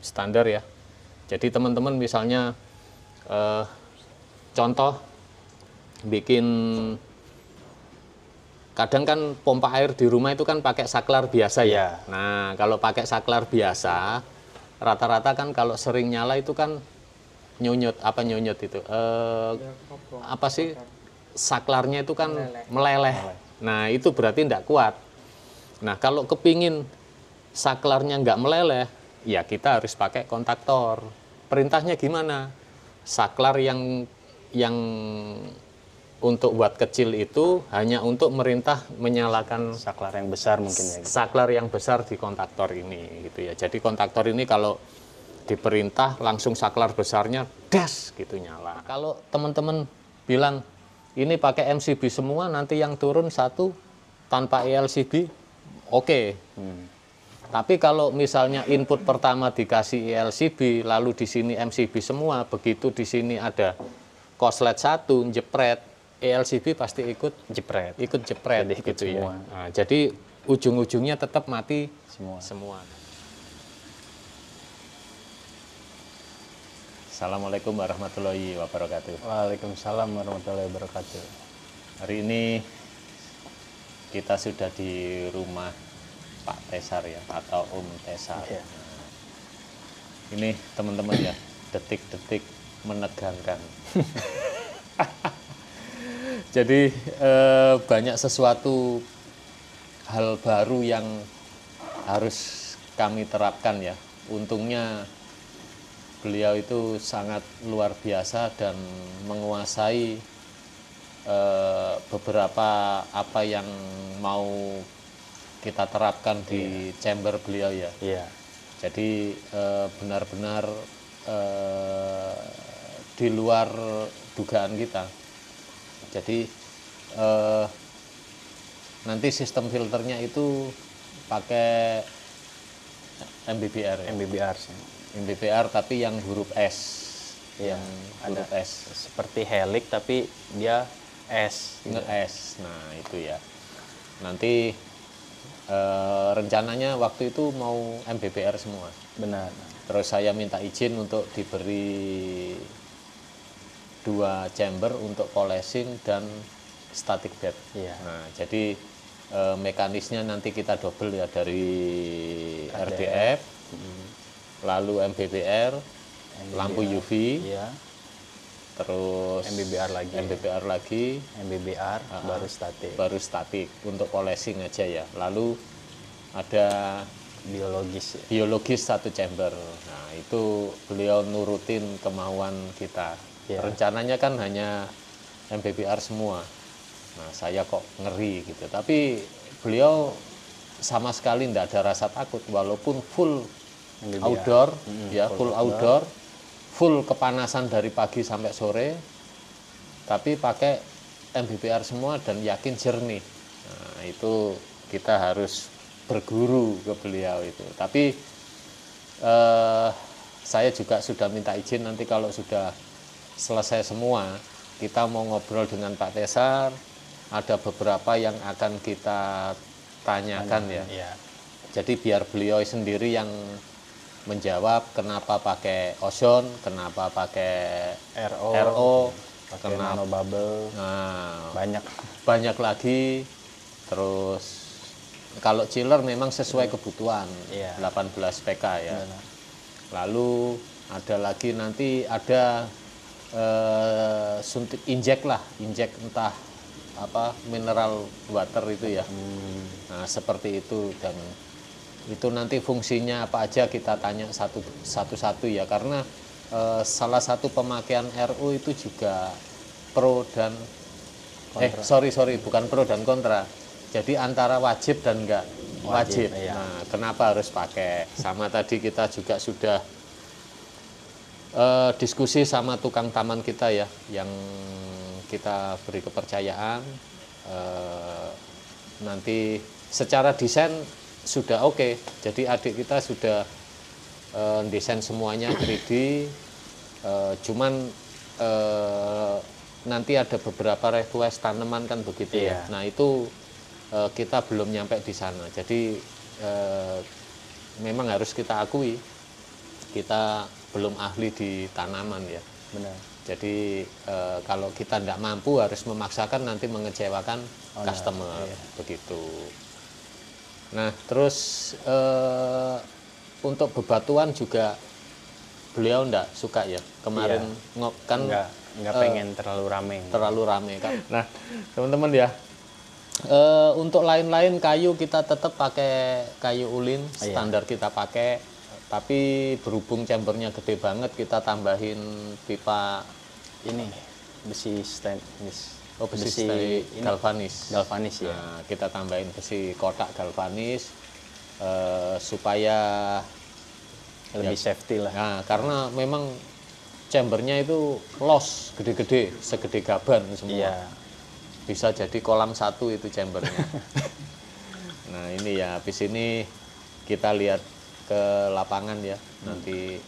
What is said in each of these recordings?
standar ya. Jadi teman-teman misalnya contoh bikin, kadang kan pompa air di rumah itu kan pakai saklar biasa ya. Nah, kalau pakai saklar biasa, rata-rata kan kalau sering nyala itu kan nyunyut, itu? Apa sih? Saklarnya itu kan meleleh. Nah, itu berarti tidak kuat. Nah, kalau kepingin saklarnya nggak meleleh, ya kita harus pakai kontaktor. Perintahnya gimana? Saklar yang untuk watt kecil itu hanya untuk merintah menyalakan saklar yang besar mungkin ya. Saklar yang besar di kontaktor ini gitu ya. Jadi kontaktor ini kalau diperintah langsung saklar besarnya das gitu nyala. Kalau teman-teman bilang ini pakai MCB semua, nanti yang turun satu tanpa ELCB, oke. Tapi kalau misalnya input pertama dikasih ELCB, lalu di sini MCB semua, begitu di sini ada koslet satu jepret, ELCB pasti ikut jepret jadi ikut gitu semua. ya. Nah, jadi ujung-ujungnya tetap mati semua. Assalamualaikum warahmatullahi wabarakatuh. Waalaikumsalam warahmatullahi wabarakatuh. Hari ini kita sudah di rumah Pak Tesar ya, atau Om Tesar. Iya. Ini teman-teman ya, detik-detik menegangkan. Jadi banyak sesuatu hal baru yang harus kami terapkan ya. Untungnya beliau itu sangat luar biasa dan menguasai beberapa apa yang mau kita terapkan di chamber beliau ya. Iya. Jadi benar-benar di luar dugaan kita. Jadi nanti sistem filternya itu pakai MBBR ya? MBBR tapi yang huruf S. Yang huruf ada S. Seperti helix tapi dia S. Nge-S. Nah, itu ya. Nanti rencananya waktu itu mau MBBR semua. Benar. Terus saya minta izin untuk diberi 2 chamber untuk polishing dan static bed. Iya. Nah, jadi mekanisnya nanti kita double ya, dari RDF, lalu MBBR, lampu UV, Iya. terus MBBR lagi, baru statik untuk polishing aja ya. Lalu ada biologis 1 chamber. Nah, itu beliau nurutin kemauan kita. Ya. Rencananya kan hanya MBBR semua. Nah, saya kok ngeri gitu. Tapi beliau sama sekali tidak ada rasa takut, walaupun full MBBR. outdoor, ya full outdoor, full kepanasan dari pagi sampai sore, tapi pakai MBBR semua dan yakin jernih. Nah, itu kita harus berguru ke beliau itu. Tapi saya juga sudah minta izin, nanti kalau sudah selesai semua, kita mau ngobrol dengan Pak Tesar. Ada beberapa yang akan kita tanyakan ya. Iya. Jadi biar beliau sendiri yang menjawab kenapa pakai ozon, kenapa pakai RO, pakai nano bubble. Nah, banyak lagi. Terus kalau chiller memang sesuai kebutuhan, 18 PK ya. Benar. Lalu ada lagi nanti ada suntik injek entah apa mineral water itu ya. Nah, seperti itu, dan itu nanti fungsinya apa aja kita tanya satu-satu ya, karena salah satu pemakaian RO itu juga pro dan bukan pro dan kontra. Jadi antara wajib dan enggak wajib. Iya. Nah, kenapa harus pakai? Sama tadi kita juga sudah diskusi sama tukang taman kita ya, yang kita beri kepercayaan. Nanti secara desain sudah oke. Jadi adik kita sudah desain semuanya 3D. Cuman nanti ada beberapa request tanaman kan begitu ya. Nah, itu kita belum nyampe di sana. Jadi memang harus kita akui kita belum ahli di tanaman ya. Benar. Jadi kalau kita tidak mampu harus memaksakan, nanti mengecewakan customer, begitu. Nah terus untuk bebatuan juga beliau enggak suka ya kemarin, kan nggak pengen terlalu rame kan. Nah teman-teman ya, untuk lain-lain kayu kita tetap pakai kayu ulin standar kita pakai, tapi berhubung chambernya gede banget kita tambahin pipa ini besi stainless. besi galvanis Ya. Nah, kita tambahin besi kotak galvanis supaya Lebih safety lah. Nah, karena memang chambernya itu los gede-gede, segede gaban semua. Iya. Bisa jadi kolam satu itu chambernya. Nah ini ya, habis ini kita lihat ke lapangan ya, nanti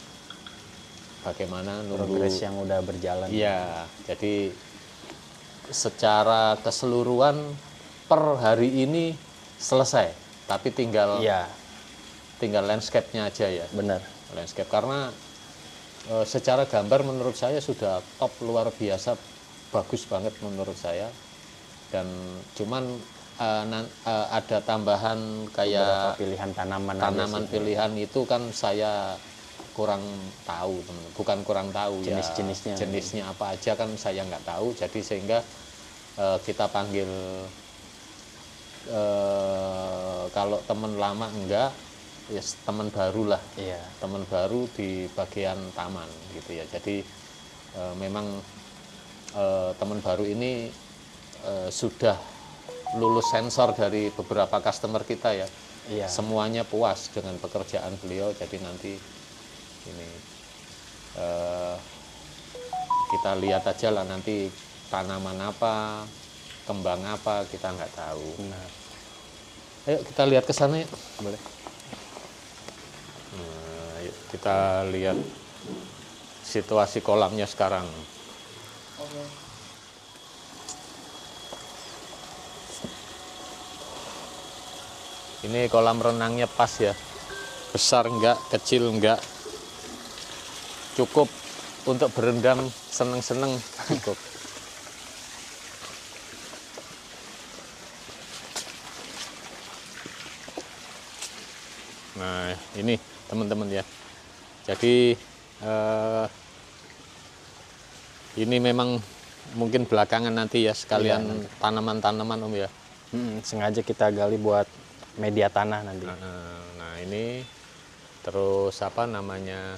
bagaimana nunggu Progres yang udah berjalan. Iya, jadi secara keseluruhan per hari ini selesai, tapi tinggal landscape-nya aja ya. Benar. Landscape, karena secara gambar menurut saya sudah top, luar biasa, bagus banget menurut saya. Dan cuman ada tambahan kayak pilihan tanaman pilihan itu kan saya kurang tahu, teman. Bukan kurang tahu jenisnya. Jenisnya apa aja kan saya nggak tahu. Jadi sehingga kita panggil kalau teman lama enggak, ya teman baru lah. Iya. Teman baru di bagian taman gitu ya. Jadi memang teman baru ini sudah lulus sensor dari beberapa customer kita ya. Iya. Semuanya puas dengan pekerjaan beliau. Jadi nanti ini kita lihat aja lah nanti tanaman apa, kembang apa, kita nggak tahu. Benar. Ayo kita lihat ke sana ya. Boleh. Nah, yuk kita lihat situasi kolamnya sekarang. Ini kolam renangnya pas ya, besar enggak, kecil enggak, cukup untuk berendam seneng-seneng cukup. Nah ini teman-teman ya, jadi ini memang mungkin belakangan nanti ya sekalian tanaman-tanaman Om ya. Sengaja kita gali buat media tanah nanti. Nah ini terus apa namanya,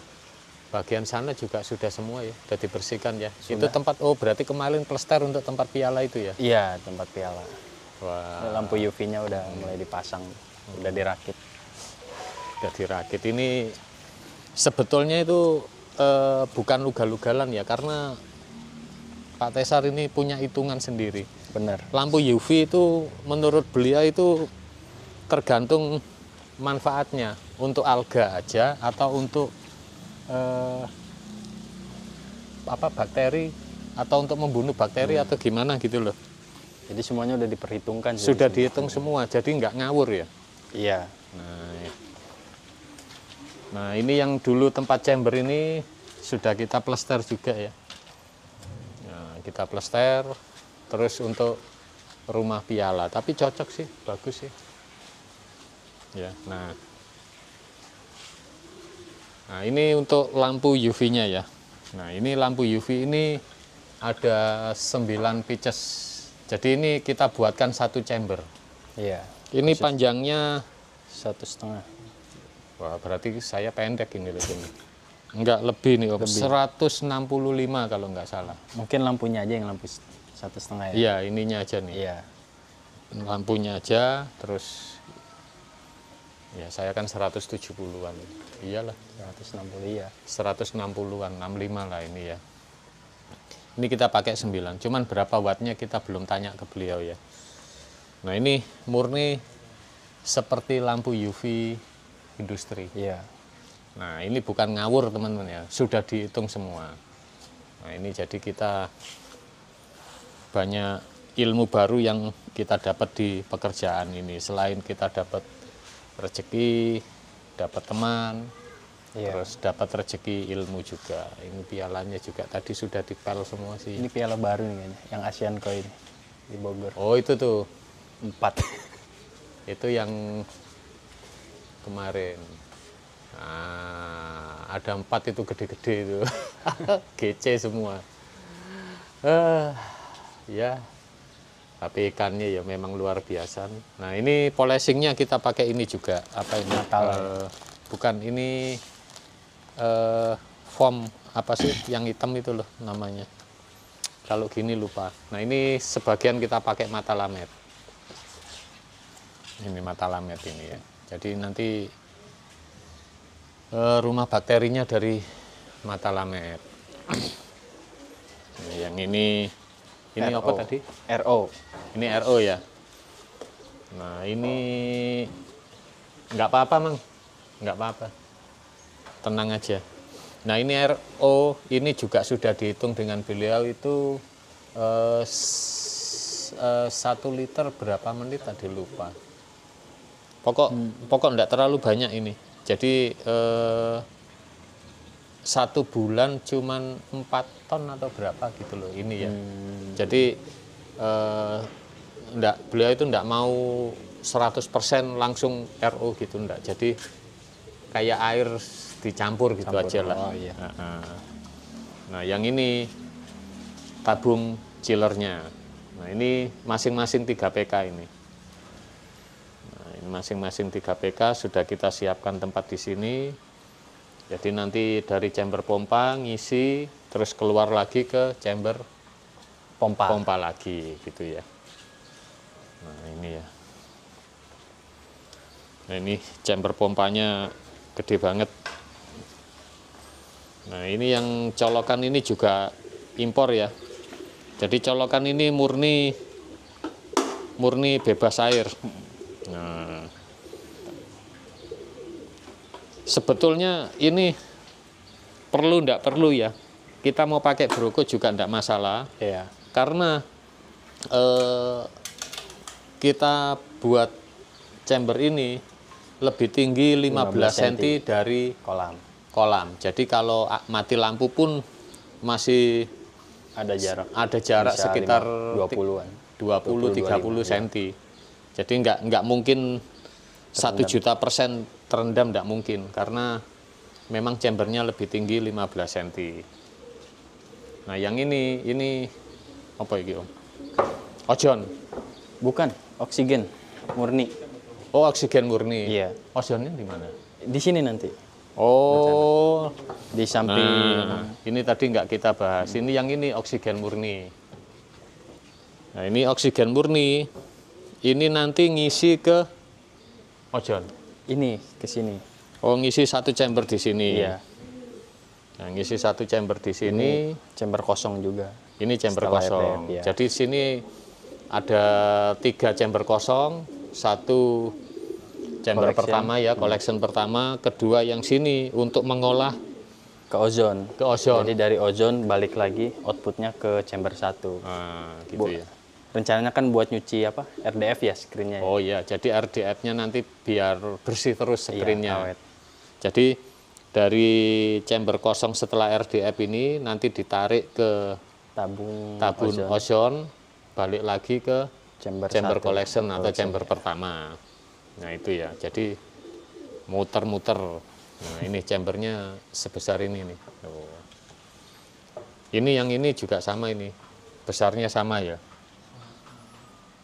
bagian sana juga sudah semua ya, sudah dibersihkan ya. Itu tempat, oh berarti kemarin plester untuk tempat piala itu ya? Iya, tempat piala. Wah. Lampu UV-nya udah mulai dipasang, udah dirakit. Udah dirakit. Ini sebetulnya itu bukan ugal-ugalan ya, karena Pak Tesar ini punya hitungan sendiri. Benar. Lampu UV itu menurut beliau itu tergantung manfaatnya, untuk alga aja atau untuk bakteri, atau untuk membunuh bakteri atau gimana gitu loh. Jadi semuanya udah diperhitungkan. Sudah dihitung semua, jadi nggak ngawur ya. Iya. Nah ini yang dulu tempat chamber ini sudah kita plester juga ya. Nah, kita plester terus untuk rumah piala, tapi cocok sih, bagus sih. Ya, nah ini untuk lampu UV-nya ya. Nah ini lampu UV ini ada 9 pitches. Jadi ini kita buatkan satu chamber. Iya. Ini panjangnya 1,5. Wah berarti saya pendek ini loh ini. Enggak, lebih nih Om. 165 kalau nggak salah. Mungkin lampunya aja yang lampu 1,5 ya. Iya ininya aja nih. Iya. Lampunya aja, terus ya saya kan 170-an. Iyalah 160 ya. 160-an, 65 lah ini ya. Ini kita pakai 9, cuman berapa wattnya kita belum tanya ke beliau ya. Nah ini murni seperti lampu UV industri. Iya. Nah ini bukan ngawur teman-teman ya, sudah dihitung semua. Nah ini jadi kita banyak ilmu baru yang kita dapat di pekerjaan ini. Selain kita dapat rezeki, dapat teman, Iya. terus dapat rezeki ilmu juga. Ini pialanya juga tadi sudah dipel semua sih. Ini piala baru nih kayaknya, yang Asian Koi ini di Bogor. Oh itu tuh, 4. itu yang kemarin. Nah, ada 4 itu gede-gede itu, GC semua. Ya, tapi ikannya ya memang luar biasa. Nah ini polishingnya kita pakai ini juga, apa ini? Bukan, ini foam apa sih yang hitam itu loh namanya. Kalau gini lupa. Nah ini sebagian kita pakai mata lamet. Ini mata lamet ini ya. Jadi nanti rumah bakterinya dari mata lamet. Nah, yang ini RO. apa tadi? RO. Ini RO ya. Nah ini nggak apa-apa Mang, nggak apa-apa. Tenang aja. Nah ini RO ini juga sudah dihitung dengan beliau itu 1 liter berapa menit tadi lupa. Pokok enggak terlalu banyak ini. Jadi 1 bulan cuman 4 ton atau berapa gitu loh ini ya. Jadi beliau itu enggak mau 100% langsung RO gitu enggak. Jadi kayak air dicampur gitu aja lah. Oh, iya. Nah yang ini tabung chillernya. Nah ini masing-masing 3 PK ini. Nah ini masing-masing 3 PK sudah kita siapkan tempat di sini. Jadi nanti dari chamber pompa ngisi terus keluar lagi ke chamber pompa lagi gitu ya. Nah ini ya. Nah ini chamber pompanya gede banget. Nah ini yang colokan ini juga impor ya. Jadi colokan ini murni bebas air. Nah, sebetulnya ini enggak perlu ya. Kita mau pakai broko juga enggak masalah. Iya. Karena kita buat chamber ini lebih tinggi 15 cm dari kolam. Jadi kalau mati lampu pun masih Ada jarak bisa sekitar 20-an. 20-30 cm. Jadi nggak mungkin 1.000.000% terendam, nggak mungkin karena memang chambernya lebih tinggi 15 cm. Nah yang ini apa ini Om? Ojon? Bukan, oksigen murni. Oh oksigen murni. Iya. Ojonnya di mana? Di sini nanti. Oh, di samping. Nah, ini tadi nggak kita bahas. Ini yang ini oksigen murni. Nah ini oksigen murni. Ini nanti ngisi ke ojon. Ini ke sini. Oh ngisi 1 chamber di sini. Iya. Nah ngisi 1 chamber di sini. Chamber kosong juga. Ini chamber Setelah kosong. RDF, ya. Jadi sini ada 3 chamber kosong, 1 chamber pertama ya, collection pertama, kedua yang sini untuk mengolah ke ozon. Ke ozon. Jadi dari ozon balik lagi outputnya ke chamber 1. Nah, gitu ya. Rencananya kan buat nyuci apa? RDF ya screen-nya. Oh iya, jadi RDF-nya nanti biar bersih terus screen-nya. Iya, awet. Jadi dari chamber kosong setelah RDF ini nanti ditarik ke tabung ozon, balik lagi ke chamber collection atau chamber ya. pertama. Nah itu ya, jadi muter-muter. Nah ini chambernya sebesar ini nih. Oh. Ini yang ini juga sama ini, besarnya sama ya.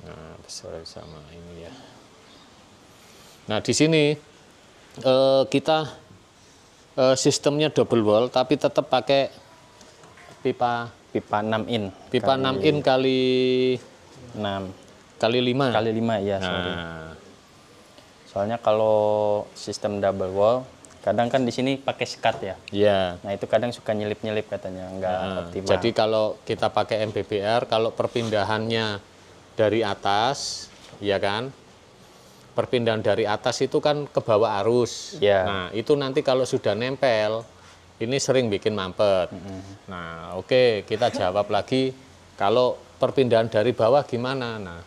Nah besar sama ini ya. Nah di sini kita sistemnya double wall, tapi tetap pakai pipa 6 in. Pipa 6 in kali 6 kali 5. Kali 5 ya, sorry. Nah. Soalnya kalau sistem double wall, kadang kan di sini pakai sekat ya. Iya. Nah itu kadang suka nyelip-nyelip katanya, nggak optimal. Jadi kalau kita pakai MBBR, kalau perpindahannya dari atas, ya kan, perpindahan dari atas itu kan ke bawah arus. Ya. Nah itu nanti kalau sudah nempel, ini sering bikin mampet. Nah oke, kita jawab lagi, kalau perpindahan dari bawah gimana? Nah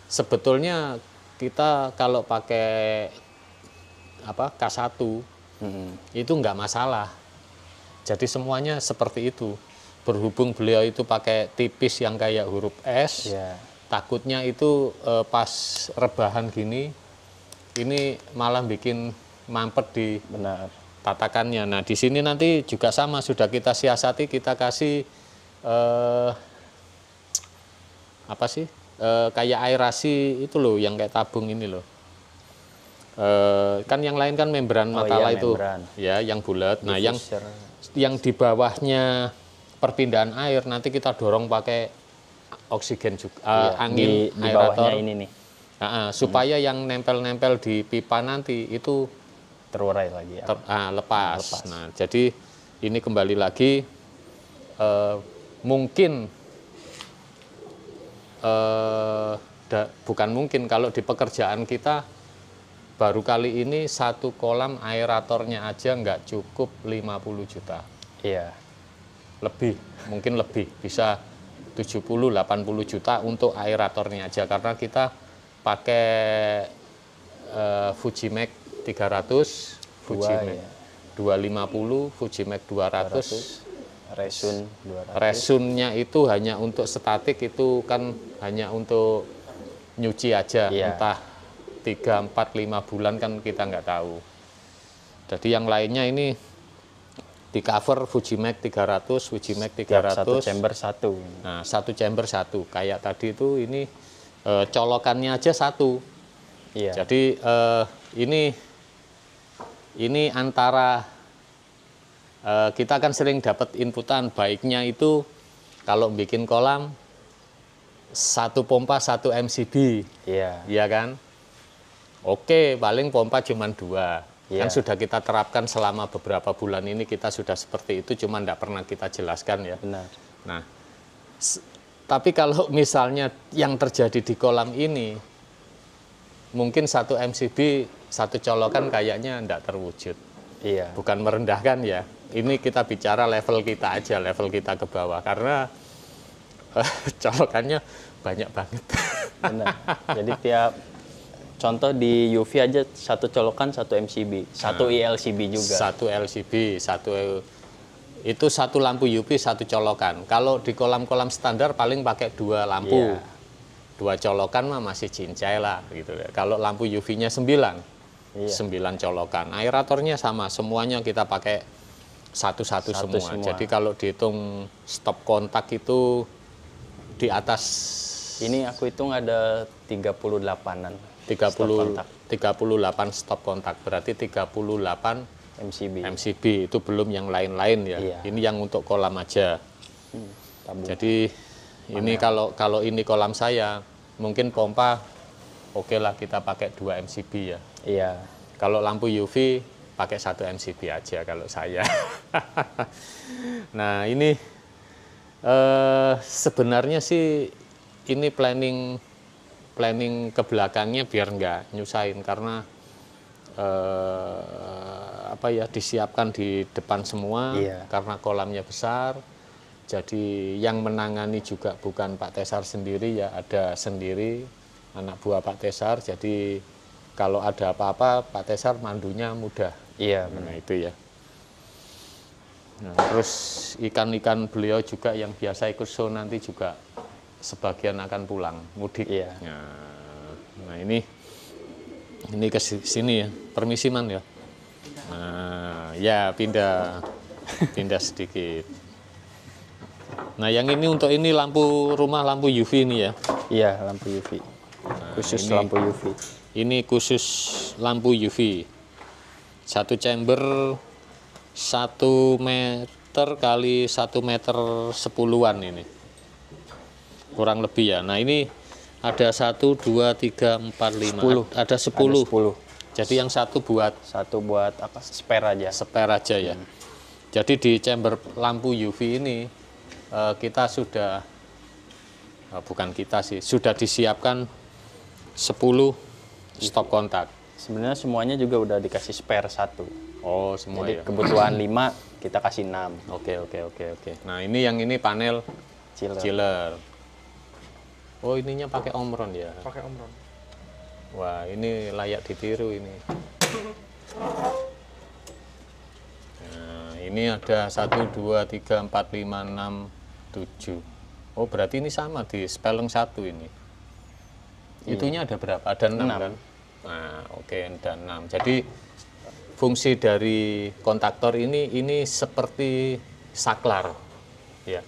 sebetulnya kita kalau pakai apa K1 itu nggak masalah. Jadi semuanya seperti itu. Berhubung beliau itu pakai tipis yang kayak huruf S, takutnya itu pas rebahan gini, ini malah bikin mampet di tatakannya. Nah di sini nanti juga sama, sudah kita siasati, kita kasih apa sih, kayak aerasi itu loh, yang kayak tabung ini loh. Kan yang lain kan membran Matala itu, ya yang bulat. Nah yang di bawahnya perpindahan air nanti kita dorong pakai oksigen juga, angin di aerator bawahnya ini nih. Supaya yang nempel-nempel di pipa nanti itu terurai lagi ya. Lepas. Nah, jadi ini kembali lagi mungkin bukan mungkin, kalau di pekerjaan kita baru kali ini satu kolam aeratornya aja nggak cukup 50 juta. Iya. Mungkin lebih, bisa 70-80 juta untuk aeratornya aja, karena kita pakai Fujimax 300, Fujimax 250, Fujimax 200, Resun-nya itu hanya untuk statik, itu kan hanya untuk nyuci aja, entah 3, 4, 5 bulan kan kita nggak tahu. Jadi yang lainnya ini di cover Fujimax 300, Fujimax 300. Satu chamber satu. Nah, satu chamber satu. Kayak tadi itu ini colokannya aja satu. Iya. Jadi ini antara kita kan sering dapat inputan, baiknya itu kalau bikin kolam satu pompa 1 MCB. Iya. Iya kan? Oke, paling pompa cuma 2. Kan sudah kita terapkan selama beberapa bulan ini, kita sudah seperti itu, cuma tidak pernah kita jelaskan ya. Benar. Nah, tapi kalau misalnya yang terjadi di kolam ini, mungkin 1 MCB, 1 colokan kayaknya tidak terwujud. Iya. Bukan merendahkan ya, ini kita bicara level kita aja, level kita ke bawah, karena colokannya banyak banget. Benar. Jadi tiap contoh di UV aja 1 colokan 1 MCB, 1 ILCB juga. 1 LCB, itu 1 lampu UV 1 colokan. Kalau di kolam-kolam standar paling pakai 2 lampu. 2 colokan mah masih cincai lah gitu ya. Kalau lampu UV-nya 9, 9 colokan. Aeratornya sama, semuanya kita pakai satu-satu semua. Jadi kalau dihitung stop kontak itu di atas, ini aku hitung ada 38-an. 38 stop kontak, berarti 38 MCB, itu belum yang lain-lain ya. Ini yang untuk kolam aja. Jadi ini kalau ini kolam saya, mungkin pompa oke lah kita pakai 2 MCB ya. Iya. Kalau lampu UV pakai 1 MCB aja kalau saya. Nah ini sebenarnya sih ini planning ke belakangnya biar nggak nyusahin, karena disiapkan di depan semua. Karena kolamnya besar, jadi yang menangani juga bukan Pak Tesar sendiri ya, ada sendiri anak buah Pak Tesar, jadi kalau ada apa-apa Pak Tesar mandunya mudah. Iya, nah itu ya. Nah, terus ikan-ikan beliau juga yang biasa ikut show nanti juga sebagian akan pulang mudik. Nah ini ke sini ya, permisi Man ya. Nah ya pindah sedikit. Nah yang ini untuk ini lampu rumah, lampu UV ini ya. Iya, lampu UV. Khusus lampu UV. Ini khusus lampu UV. 1 chamber 1 meter kali 1 meter 10-an ini. Kurang lebih ya. Nah ini ada 1, 2, 3, 4, 5. 10. Ada 10. Jadi yang satu buat apa? Spare aja. Spare aja ya. Jadi di chamber lampu UV ini kita sudah, bukan kita sih, sudah disiapkan 10 stop kontak. Sebenarnya semuanya juga udah dikasih spare 1. Oh semua. Jadi ya. kebutuhan 5 kita kasih 6. Oke. Nah ini yang ini panel chiller. Oh ininya pakai Omron ya? Pakai Omron. Wah ini layak ditiru ini. ini ada 1, 2, 3, 4, 5, 6, 7. Oh, berarti ini sama di spelling 1 ini. Itunya ada berapa? Ada 6 kan? Nah, oke, ada 6. Jadi fungsi dari kontaktor ini seperti saklar. Ya.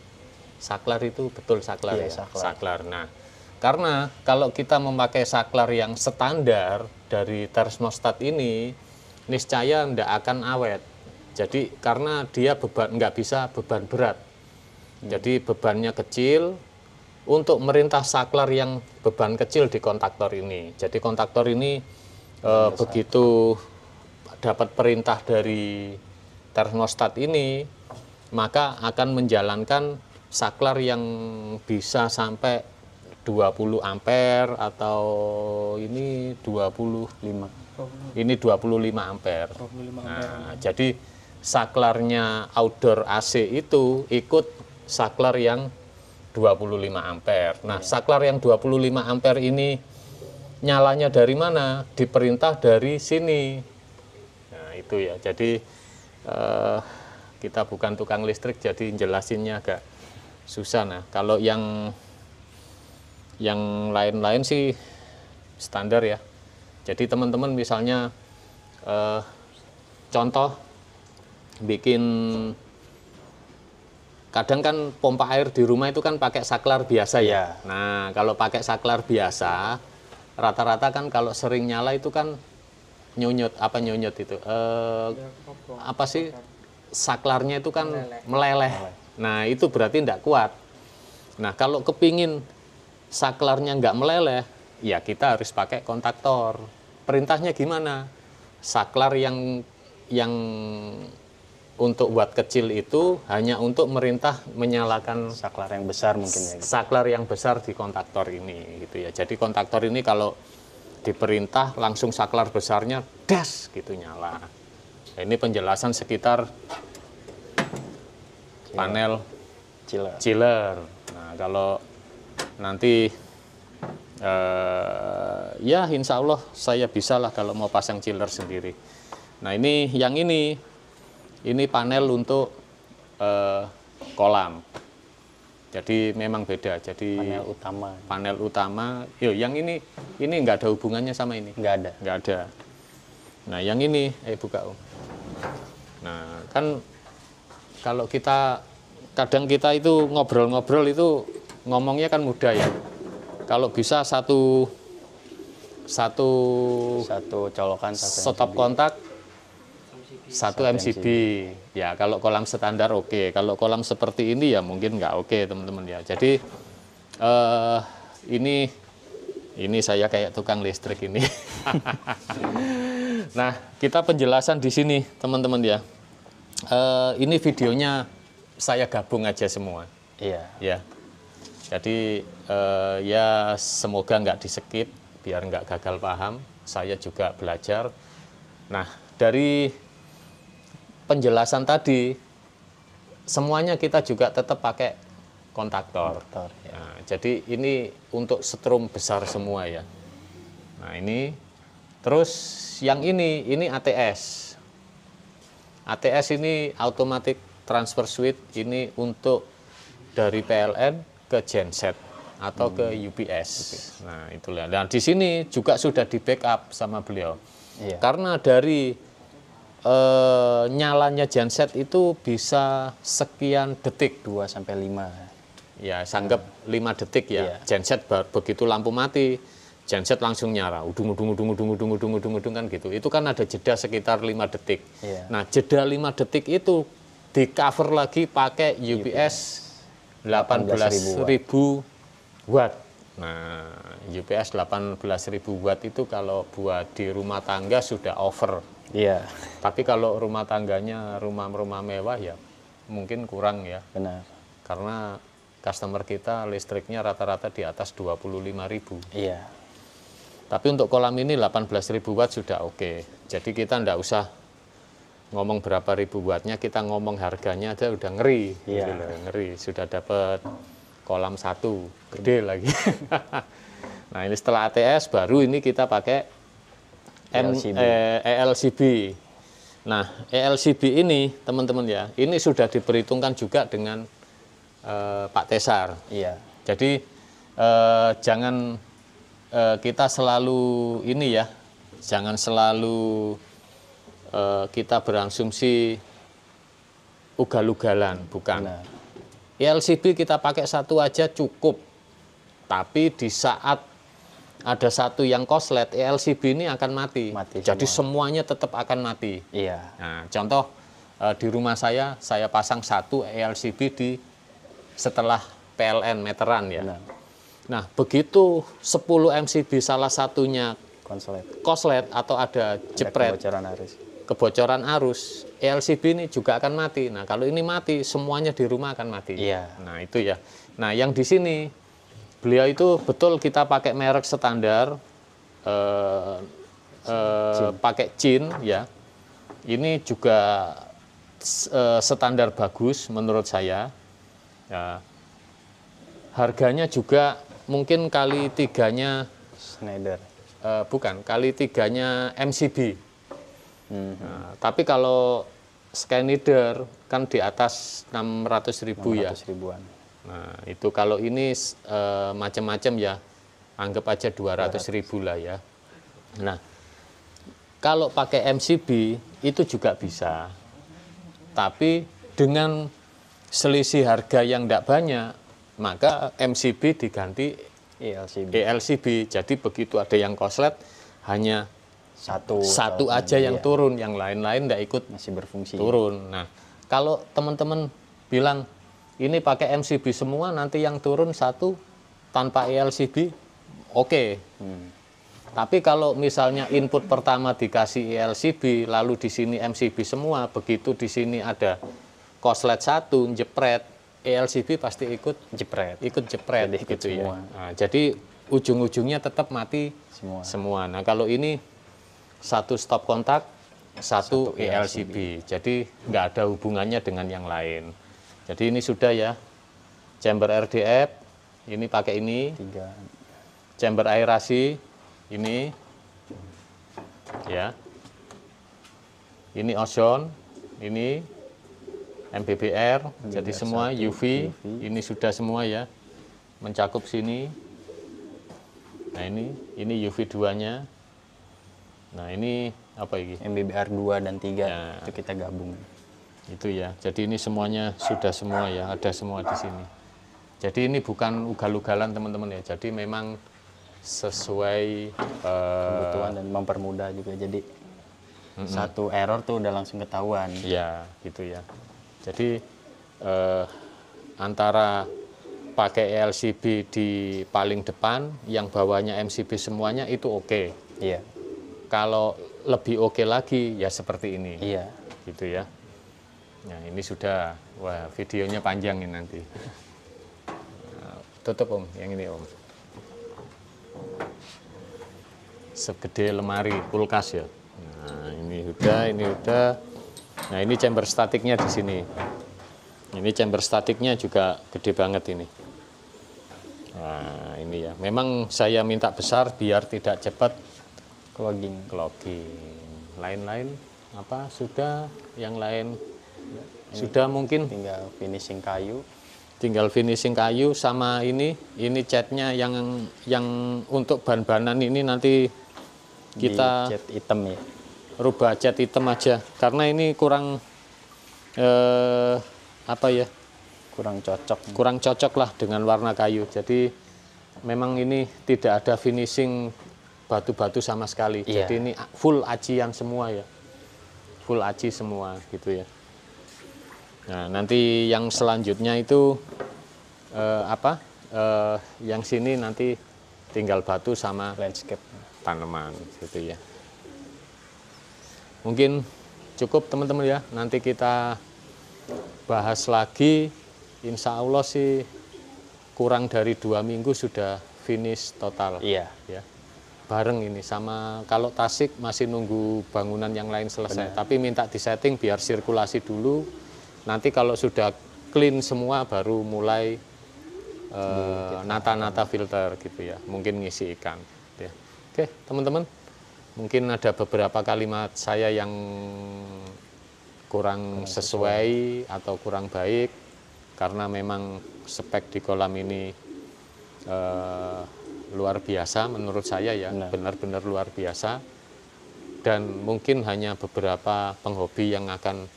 Saklar itu betul saklar ya. Saklar. Nah, karena kalau kita memakai saklar yang standar dari termostat ini, niscaya tidak akan awet. Jadi karena dia nggak bisa beban berat. Jadi bebannya kecil untuk merintah saklar yang beban kecil di kontaktor ini. Jadi kontaktor ini begitu dapat perintah dari termostat ini, maka akan menjalankan saklar yang bisa sampai 20 ampere atau ini 25. Ini 25 ampere. Nah, jadi saklarnya outdoor AC itu ikut saklar yang 25 ampere. Nah, saklar yang 25 ampere ini nyalanya dari mana? Diperintah dari sini. Nah, itu ya. Jadi kita bukan tukang listrik, jadi jelasinnya agak susah. Nah, kalau yang lain-lain sih standar ya. Jadi teman-teman misalnya contoh bikin, kadang kan pompa air di rumah itu kan pakai saklar biasa ya. Nah, kalau pakai saklar biasa, rata-rata kan kalau sering nyala itu kan nyunyut itu? Apa sih? Saklarnya itu kan meleleh. Nah, itu berarti tidak kuat. Nah, kalau kepingin saklarnya nggak meleleh, ya kita harus pakai kontaktor. Perintahnya gimana? Saklar yang untuk watt kecil itu hanya untuk merintah menyalakan saklar yang besar mungkin ya. Saklar yang besar di kontaktor ini gitu ya. Jadi kontaktor ini kalau diperintah langsung saklar besarnya das gitu nyala. Nah, ini penjelasan sekitar panel chiller. Nah, kalau nanti ya insya Allah saya bisa lah kalau mau pasang chiller sendiri. Nah, ini yang ini panel untuk kolam. Jadi memang beda. Jadi panel utama. Yang ini nggak ada hubungannya sama ini. Nggak ada. Nah, yang ini buka Om. Nah, kan kalau kadang kita itu ngobrol-ngobrol itu ngomongnya kan mudah ya. Kalau bisa satu colokan, stop kontak, satu MCB. Ya, kalau kolam standar oke. Kalau kolam seperti ini ya mungkin nggak oke, teman-teman ya. Jadi ini saya kayak tukang listrik ini. Nah, kita penjelasan di sini, teman-teman ya. Ini videonya saya gabung aja semua. Iya. Ya. Jadi ya semoga nggak di-skip biar nggak gagal paham. Saya juga belajar. Nah, dari penjelasan tadi semuanya kita juga tetap pakai kontaktor. Ya. Nah, jadi ini untuk setrum besar semua ya. Nah, ini terus yang ini ATS. ATS ini automatic transfer switch, ini untuk dari PLN ke genset atau ke UPS. Nah, itulah. Dan di sini juga sudah di backup sama beliau. Iya. Karena dari nyalanya genset itu bisa sekian detik, 2 sampai 5. Ya, sanggep 5 detik ya. Iya. Genset begitu lampu mati, genset langsung nyala, udung kan gitu. Itu kan ada jeda sekitar 5 detik. Iya. Nah, jeda 5 detik itu di cover lagi pakai UPS 18.000 watt. Nah, UPS 18.000 watt itu kalau buat di rumah tangga sudah over. Iya. Tapi kalau rumah tangganya rumah-rumah mewah ya mungkin kurang ya. Benar. Karena customer kita listriknya rata-rata di atas 25.000. Iya. Tapi untuk kolam ini 18.000 watt sudah oke. Jadi kita ndak usah ngomong berapa ribu wattnya, kita ngomong harganya aja udah ngeri. Iya. Gitu, ngeri. Sudah dapat kolam 1, gede lagi. Nah, ini setelah ATS baru ini kita pakai ELCB. Nah, ELCB ini teman-teman ya, ini sudah diperhitungkan juga dengan Pak Tesar. Iya. Jadi jangan kita selalu ini ya, jangan selalu kita berasumsi ugal-ugalan, bukan. Benar. ELCB kita pakai satu aja cukup, tapi di saat ada satu yang koslet, ELCB ini akan mati. Jadi semuanya tetap akan mati. Iya. Nah, contoh di rumah saya pasang satu ELCB di setelah PLN meteran ya. Benar. Nah, begitu 10 MCB salah satunya koslet atau ada jepret, kebocoran arus, ELCB ini juga akan mati. Nah, kalau ini mati, semuanya di rumah akan mati. Iya. Nah, itu ya. Nah, yang di sini, beliau itu betul kita pakai merek standar, pakai Chin ya. Ini juga standar bagus menurut saya. Ya. Harganya juga mungkin kali tiganya Schneider. Bukan, kali tiganya MCB. Nah, tapi kalau Schneider kan di atas 600.000 ya. 600 ribuan. Nah, itu kalau ini macam-macam ya, anggap aja 200.000 lah ya. Nah, kalau pakai MCB itu juga bisa, tapi dengan selisih harga yang tidak banyak, maka MCB diganti ELCB. Jadi begitu ada yang koslet, hanya satu aja yang turun, yang lain-lain tidak ikut masih berfungsi turun. Nah, kalau teman-teman bilang ini pakai MCB semua, nanti yang turun satu tanpa ELCB, oke. Tapi kalau misalnya input pertama dikasih ELCB, lalu di sini MCB semua, begitu di sini ada koslet satu, jepret, ELCB pasti ikut jepret jadi gitu ya. semua. Nah, jadi ujung-ujungnya tetap mati semua. Nah, kalau ini satu stop kontak, satu ELCB. Jadi nggak ada hubungannya dengan yang lain. Jadi ini sudah ya, chamber RDF, ini pakai ini, 3. chamber aerasi, ini, ya, ini ozon, ini MBBR, jadi semua UV, ini sudah semua ya, mencakup sini. Nah ini UV 2-nya. Nah ini apa ini? MBBR 2 dan 3 ya. Itu kita gabung. Itu ya. Jadi ini semuanya sudah semua ya, ada semua di sini. Jadi ini bukan ugal-ugalan teman-teman ya. Jadi memang sesuai kebutuhan dan mempermudah juga. Jadi satu error tuh udah langsung ketahuan. Ya, gitu ya. Jadi antara pakai ELCB di paling depan, yang bawahnya MCB semuanya itu oke. Iya. Kalau lebih oke lagi ya seperti ini. Iya. Gitu ya. Nah ini sudah, wah videonya panjang ini nanti. Nah, tutup Om, yang ini Om. Segede lemari kulkas ya. Nah ini udah. Nah ini chamber statiknya di sini. Ini chamber statiknya juga gede banget ini. Nah ini ya. Memang saya minta besar biar tidak cepat clogging. Lain-lain apa sudah, yang lain sudah mungkin tinggal finishing kayu sama ini catnya yang untuk ban-banan ini nanti kita cat hitam ya, rubah cat hitam aja karena ini kurang kurang cocok lah dengan warna kayu. Jadi memang ini tidak ada finishing batu-batu sama sekali. Jadi ini full acian semua ya, full aci semua gitu ya. Nah nanti yang selanjutnya itu yang sini nanti tinggal batu sama landscape tanaman gitu ya. Mungkin cukup teman-teman ya, nanti kita bahas lagi. Insya Allah sih kurang dari 2 minggu sudah finish total. Iya. Ya. Bareng ini sama kalau Tasik masih nunggu bangunan yang lain selesai. Benar. Tapi minta disetting biar sirkulasi dulu. Nanti kalau sudah clean semua baru mulai nata-nata filter gitu ya. Mungkin ngisi ikan. Ya. Oke teman-teman, mungkin ada beberapa kalimat saya yang kurang sesuai atau kurang baik, karena memang spek di kolam ini luar biasa menurut saya ya, benar-benar luar biasa, dan mungkin hanya beberapa penghobi yang akan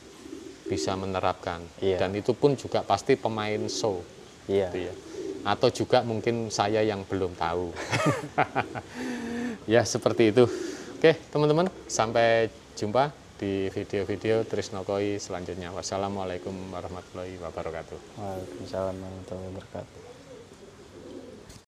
bisa menerapkan. Dan itu pun juga pasti pemain show gitu ya. Atau juga mungkin saya yang belum tahu. Ya seperti itu. Oke teman-teman, sampai jumpa di video-video Trisnokoi selanjutnya. Wassalamualaikum warahmatullahi wabarakatuh. Waalaikumsalam warahmatullahi wabarakatuh.